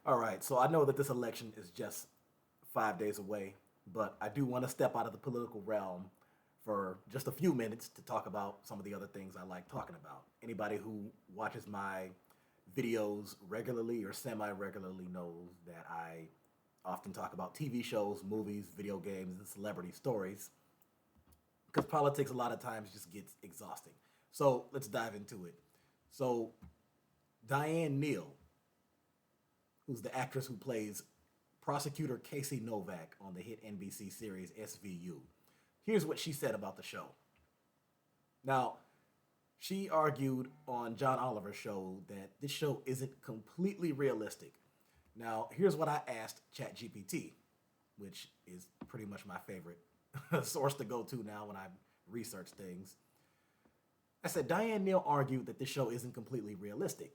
All right, so I know that this election is just 5 days away, but I do want to step out of the political realm for just a few minutes to talk about some of the other things I like talking about. Anybody who watches my videos regularly or semi regularly knows that I often talk about TV shows, movies, video games, and celebrity stories because politics a lot of times just gets exhausting. So let's dive into it. So, Diane Neal, who's the actress who plays Prosecutor Casey Novak on the hit NBC series SVU. Here's what she said about the show. Now, she argued on John Oliver's show that this show isn't completely realistic. Now, here's what I asked ChatGPT, which is pretty much my favorite source to go to now when I research things. I said, Diane Neal argued that this show isn't completely realistic.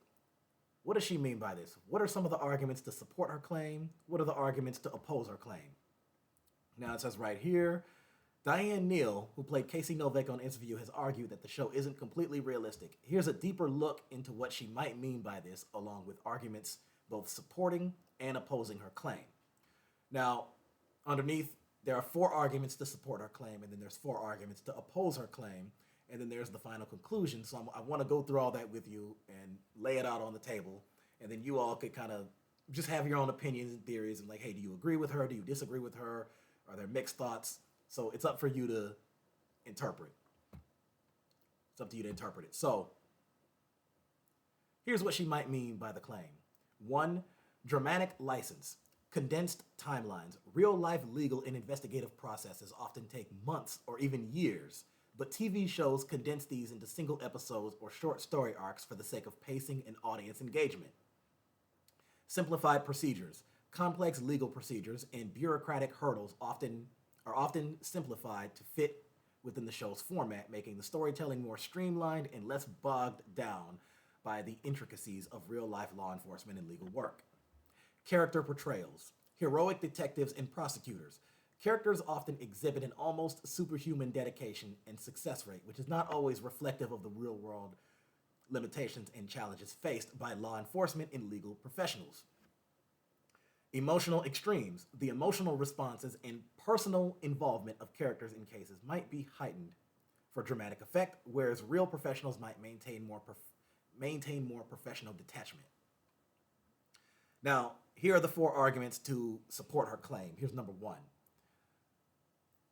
What does she mean by this? What are some of the arguments to support her claim? What are the arguments to oppose her claim? Now it says right here, Diane Neal, who played Casey Novak on SVU, has argued that the show isn't completely realistic. Here's a deeper look into what she might mean by this, along with arguments both supporting and opposing her claim. Now, underneath, there are 4 arguments to support her claim, and then there's 4 arguments to oppose her claim, and then there's the final conclusion. So I want to go through all that with you and lay it out on the table, and then you all could kind of just have your own opinions and theories and like, hey, do you agree with her? Do you disagree with her? Are there mixed thoughts? So it's up for you to interpret. It's up to you to interpret it. So here's what she might mean by the claim. 1, dramatic license. Condensed timelines. Real life legal and investigative processes often take months or even years, but TV shows condense these into single episodes or short story arcs for the sake of pacing and audience engagement. Simplified procedures. Complex legal procedures and bureaucratic hurdles are often simplified to fit within the show's format, making the storytelling more streamlined and less bogged down by the intricacies of real life law enforcement and legal work. Character portrayals. Heroic detectives and prosecutors. Characters often exhibit an almost superhuman dedication and success rate, which is not always reflective of the real world limitations and challenges faced by law enforcement and legal professionals. Emotional extremes. The emotional responses and personal involvement of characters in cases might be heightened for dramatic effect, whereas real professionals might maintain more professional detachment. Now, here are the 4 arguments to support her claim. Here's number 1.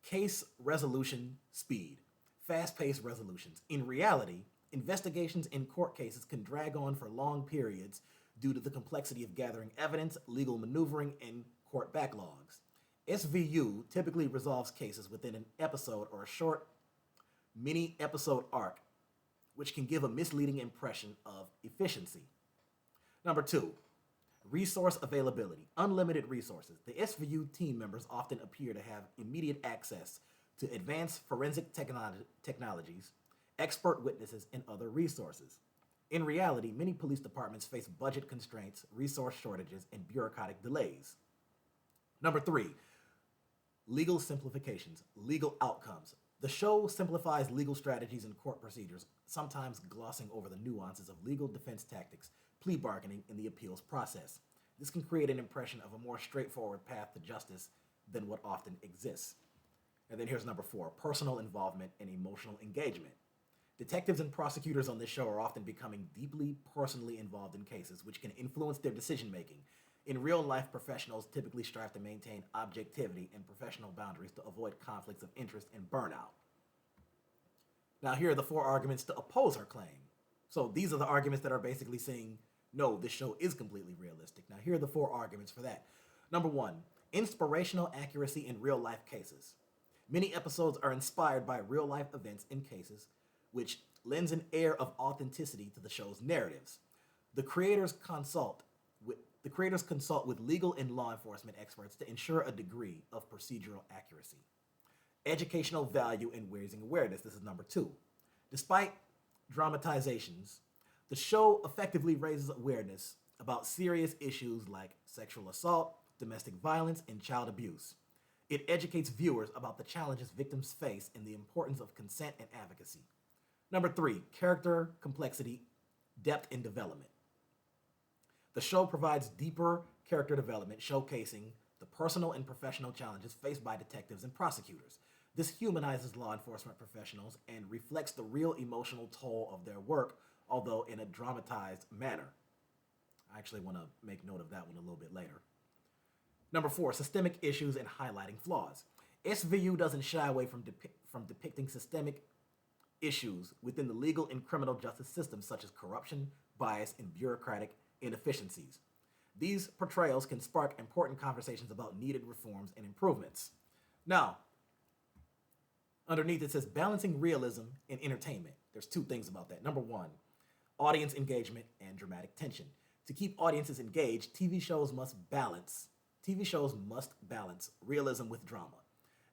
Case resolution speed. Fast-paced resolutions. In reality, investigations in court cases can drag on for long periods due to the complexity of gathering evidence, legal maneuvering, and court backlogs. SVU typically resolves cases within an episode or a short mini episode arc, which can give a misleading impression of efficiency. Number 2, resource availability. Unlimited resources. The SVU team members often appear to have immediate access to advanced forensic technologies, expert witnesses, and other resources. In reality, many police departments face budget constraints, resource shortages, and bureaucratic delays. Number 3, legal simplifications, legal outcomes. The show simplifies legal strategies and court procedures, sometimes glossing over the nuances of legal defense tactics, plea bargaining, and the appeals process. This can create an impression of a more straightforward path to justice than what often exists. And then here's number 4, personal involvement and emotional engagement. Detectives and prosecutors on this show are often becoming deeply personally involved in cases, which can influence their decision making. In real life, professionals typically strive to maintain objectivity and professional boundaries to avoid conflicts of interest and burnout. Now, here are the 4 arguments to oppose her claim. So these are the arguments that are basically saying, no, this show is completely realistic. Now, here are the 4 arguments for that. Number 1, inspirational accuracy in real life cases. Many episodes are inspired by real life events and cases, which lends an air of authenticity to the show's narratives. The creators consult with legal and law enforcement experts to ensure a degree of procedural accuracy. Educational value and raising awareness. This is number 2. Despite dramatizations, the show effectively raises awareness about serious issues like sexual assault, domestic violence, and child abuse. It educates viewers about the challenges victims face and the importance of consent and advocacy. Number 3, character complexity, depth, and development. The show provides deeper character development, showcasing the personal and professional challenges faced by detectives and prosecutors. This humanizes law enforcement professionals and reflects the real emotional toll of their work, although in a dramatized manner. I actually want to make note of that one a little bit later. Number 4, systemic issues and highlighting flaws. SVU doesn't shy away from depicting systemic issues within the legal and criminal justice systems, such as corruption, bias, and bureaucratic inefficiencies. These portrayals can spark important conversations about needed reforms and improvements. Now, underneath it says balancing realism and entertainment. There's two things about that. Number 1, audience engagement and dramatic tension. To keep audiences engaged, TV shows must balance realism with drama.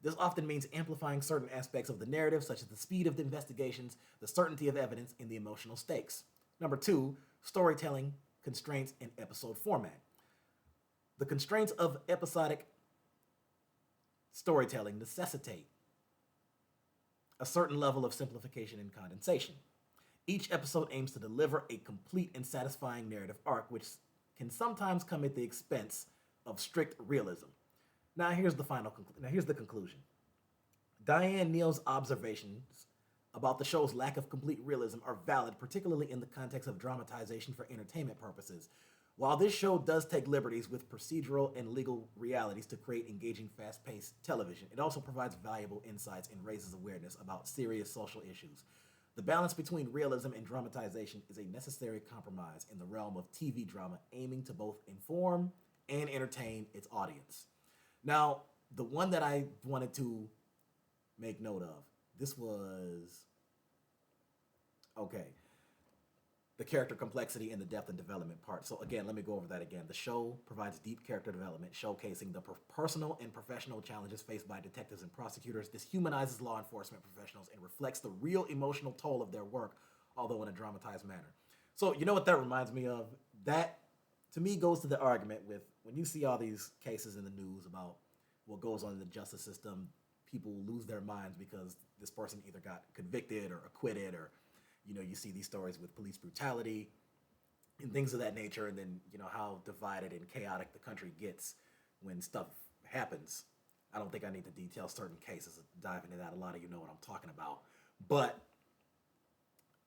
This often means amplifying certain aspects of the narrative, such as the speed of the investigations, the certainty of evidence, and the emotional stakes. Number 2, storytelling constraints and episode format. The constraints of episodic storytelling necessitate a certain level of simplification and condensation. Each episode aims to deliver a complete and satisfying narrative arc, which can sometimes come at the expense of strict realism. Now here's the conclusion. Diane Neal's observations about the show's lack of complete realism are valid, particularly in the context of dramatization for entertainment purposes. While this show does take liberties with procedural and legal realities to create engaging, fast-paced television, it also provides valuable insights and raises awareness about serious social issues. The balance between realism and dramatization is a necessary compromise in the realm of TV drama, aiming to both inform and entertain its audience. Now, the one that I wanted to make note of, this was, okay, the character complexity and the depth and development part. So again, let me go over that again. The show provides deep character development, showcasing the personal and professional challenges faced by detectives and prosecutors. This humanizes law enforcement professionals and reflects the real emotional toll of their work, although in a dramatized manner. So you know what that reminds me of? That, to me, goes to the argument with when you see all these cases in the news about what goes on in the justice system, people lose their minds because this person either got convicted or acquitted, or you see these stories with police brutality and things of that nature, and then how divided and chaotic the country gets when stuff happens. I don't think I need to detail certain cases, dive into that. A lot of you know what I'm talking about. But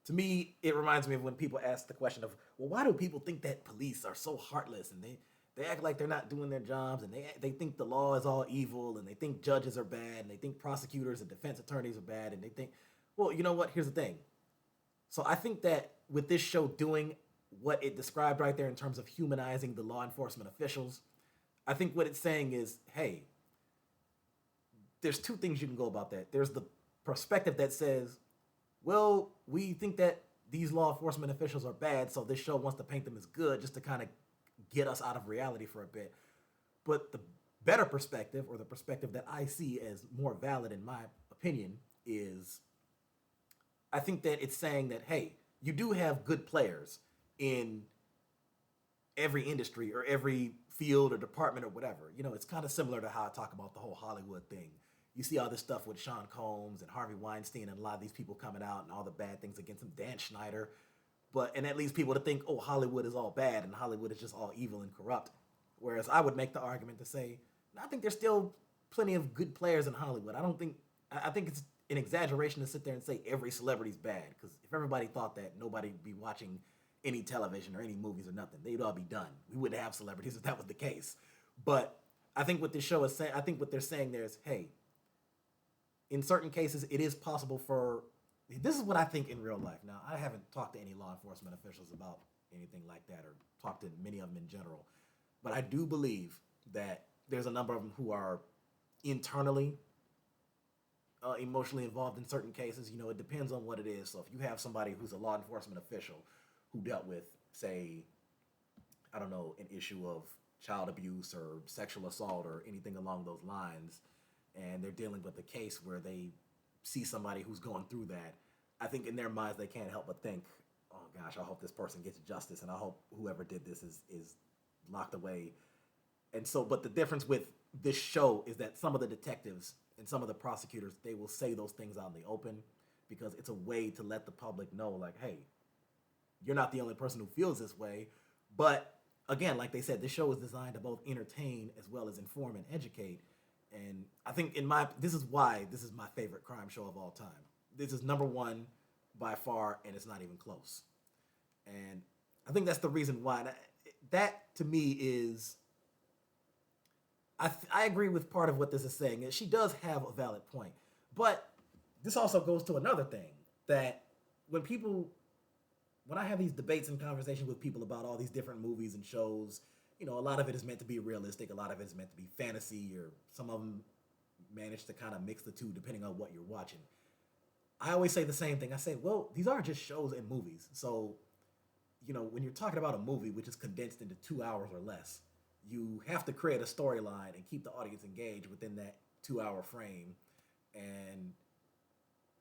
to me, it reminds me of when people ask the question of, well, why do people think that police are so heartless, and they act like they're not doing their jobs, and they think the law is all evil, and they think judges are bad, and they think prosecutors and defense attorneys are bad, and they think, well, you know what? Here's the thing. So I think that with this show doing what it described right there in terms of humanizing the law enforcement officials, I think what it's saying is, hey, there's two things you can go about that. There's the perspective that says, well, we think that these law enforcement officials are bad, so this show wants to paint them as good just to kind of get us out of reality for a bit. But the better perspective, or the perspective that I see as more valid in my opinion, is I think that it's saying that, hey, you do have good players in every industry or every field or department or whatever. It's kind of similar to how I talk about the whole Hollywood thing. You see all this stuff with Sean Combs and Harvey Weinstein and a lot of these people coming out and all the bad things against him, Dan Schneider. And that leads people to think, oh, Hollywood is all bad and Hollywood is just all evil and corrupt. Whereas I would make the argument to say, I think there's still plenty of good players in Hollywood. I think it's an exaggeration to sit there and say every celebrity's bad, because if everybody thought that, nobody'd be watching any television or any movies or nothing. They'd all be done. We wouldn't have celebrities if that was the case. But I think what this show is saying, I think what they're saying there is, hey, in certain cases, it is possible for, this is what I think in real life. Now, I haven't talked to any law enforcement officials about anything like that, or talked to many of them in general, but I do believe that there's a number of them who are internally emotionally involved in certain cases. It depends on what it is. So if you have somebody who's a law enforcement official who dealt with, say, I don't know, an issue of child abuse or sexual assault or anything along those lines, and they're dealing with a case where they see somebody who's going through that, I think in their minds they can't help but think, oh gosh, I hope this person gets justice, and I hope whoever did this is locked away. And so, but the difference with this show is that some of the detectives and some of the prosecutors, they will say those things out in the open, because it's a way to let the public know, like, hey, you're not the only person who feels this way, but again, like they said, this show is designed to both entertain as well as inform and educate. And I think this is why this is my favorite crime show of all time. This is number one by far, and it's not even close. And I think that's the reason why. That to me is, I agree with part of what this is saying. She does have a valid point, but this also goes to another thing that when people, when I have these debates and conversations with people about all these different movies and shows, a lot of it is meant to be realistic, a lot of it is meant to be fantasy, or some of them manage to kind of mix the two depending on what you're watching. I always say the same thing. I say, well, these are just shows and movies. So, when you're talking about a movie which is condensed into 2 hours or less, you have to create a storyline and keep the audience engaged within that 2 hour frame. And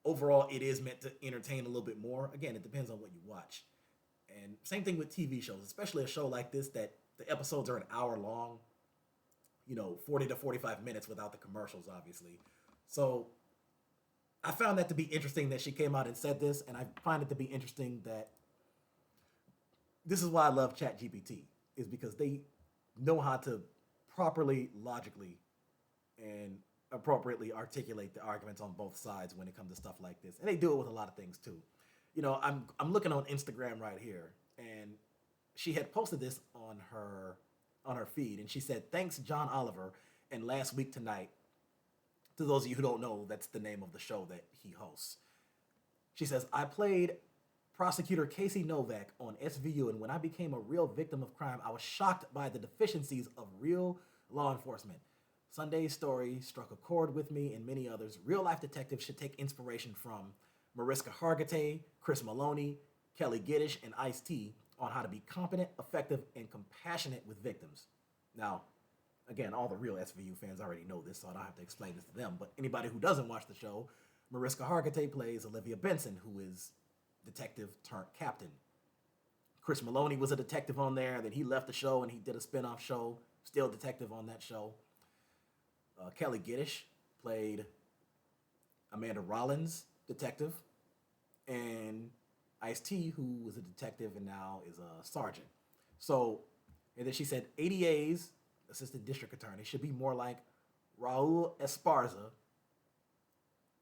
overall, it is meant to entertain a little bit more. Again, it depends on what you watch. And same thing with TV shows, especially a show like this that the episodes are an hour long, 40 to 45 minutes without the commercials, obviously. So I found that to be interesting that she came out and said this, and I find it to be interesting that this is why I love ChatGPT, is because they know how to properly, logically, and appropriately articulate the arguments on both sides when it comes to stuff like this. And they do it with a lot of things too. I'm looking on Instagram right here, and she had posted this on her feed, and she said, "Thanks, John Oliver, and Last Week Tonight." To those of you who don't know, that's the name of the show that he hosts. She says, "I played Prosecutor Casey Novak on SVU, and when I became a real victim of crime, I was shocked by the deficiencies of real law enforcement. Sunday's story struck a chord with me and many others. Real-life detectives should take inspiration from Mariska Hargitay, Chris Maloney, Kelly Giddish, and Ice-T on how to be competent, effective, and compassionate with victims." Now, again, all the real SVU fans already know this, so I don't have to explain this to them. But anybody who doesn't watch the show, Mariska Hargitay plays Olivia Benson, who is detective turned captain. Chris Maloney was a detective on there. Then he left the show and he did a spin-off show, still detective on that show. Kelly Giddish played Amanda Rollins, detective. And Ice-T, who was a detective and now is a sergeant. So, and then she said ADA's, assistant district attorney, should be more like Raul Esparza,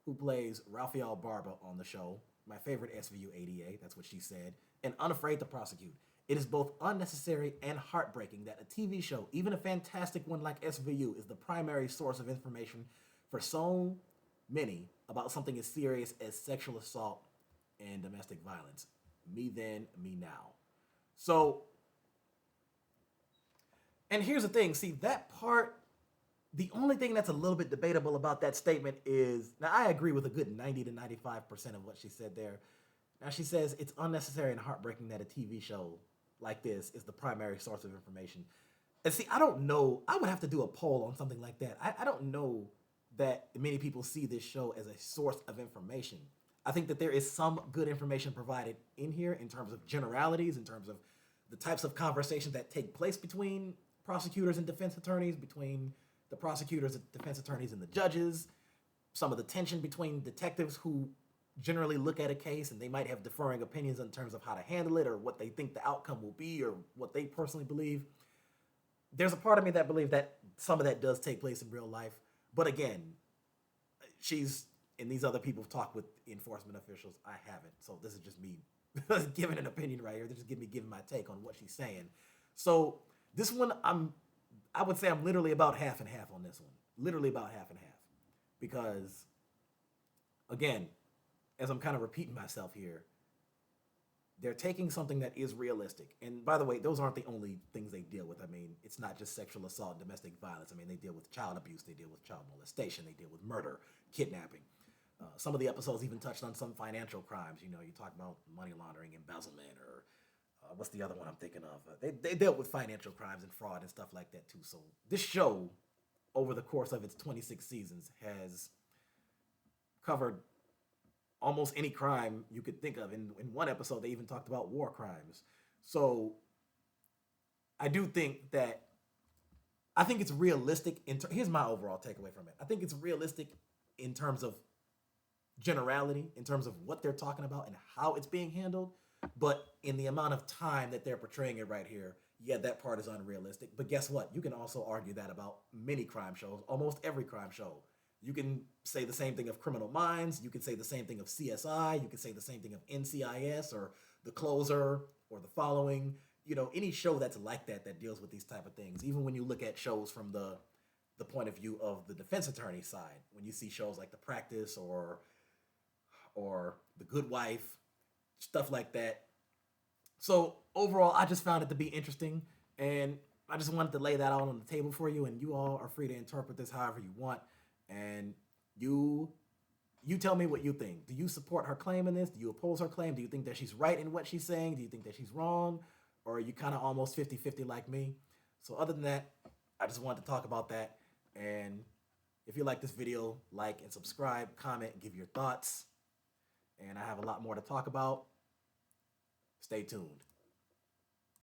who plays Rafael Barba on the show. My favorite SVU ADA, that's what she said, and unafraid to prosecute. It is both unnecessary and heartbreaking that a TV show, even a fantastic one like SVU, is the primary source of information for so many about something as serious as sexual assault and domestic violence. Me then, me now. So, and here's the thing, see, that part, the only thing that's a little bit debatable about that statement is, now I agree with a good 90 to 95% of what she said there. Now she says it's unnecessary and heartbreaking that a TV show like this is the primary source of information. And see, I don't know, I would have to do a poll on something like that. I don't know that many people see this show as a source of information. I think that there is some good information provided in here in terms of generalities, in terms of the types of conversations that take place between prosecutors and defense attorneys, between the prosecutors and defense attorneys and the judges, some of the tension between detectives who generally look at a case and they might have differing opinions in terms of how to handle it or what they think the outcome will be or what they personally believe. There's a part of me that believes that some of that does take place in real life. But again, and these other people have talked with enforcement officials. I haven't. So this is just me giving an opinion right here. This is giving my take on what she's saying. So this one, I would say I'm literally about half and half on this one. Literally about half and half. Because, again, as I'm kind of repeating myself here, they're taking something that is realistic. And by the way, those aren't the only things they deal with. I mean, it's not just sexual assault and domestic violence. I mean, they deal with child abuse, they deal with child molestation, they deal with murder, kidnapping. Some of the episodes even touched on some financial crimes. You talk about money laundering, embezzlement, or what's the other one I'm thinking of? They dealt with financial crimes and fraud and stuff like that too. So this show, over the course of its 26 seasons, has covered almost any crime you could think of. In one episode, they even talked about war crimes. So I do think that, I think it's realistic. Here's my overall takeaway from it. I think it's realistic in terms of generality, in terms of what they're talking about and how it's being handled. But in the amount of time that they're portraying it right here, yeah, that part is unrealistic. But guess what? You can also argue that about many crime shows, almost every crime show. You can say the same thing of Criminal Minds. You can say the same thing of CSI. You can say the same thing of NCIS or The Closer or The Following. Any show that's like that that deals with these type of things. Even when you look at shows from the point of view of the defense attorney side, when you see shows like The Practice or The Good Wife, stuff like that. So overall, I just found it to be interesting, and I just wanted to lay that out on the table for you. And you all are free to interpret this however you want. And you you tell me what you think. Do you support her claim in this? Do you oppose her claim? Do you think that she's right in what she's saying? Do you think that she's wrong? Or are you kind of almost 50-50 like me? So other than that, I just wanted to talk about that. And if you like this video, like and subscribe, comment, give your thoughts. And I have a lot more to talk about. Stay tuned.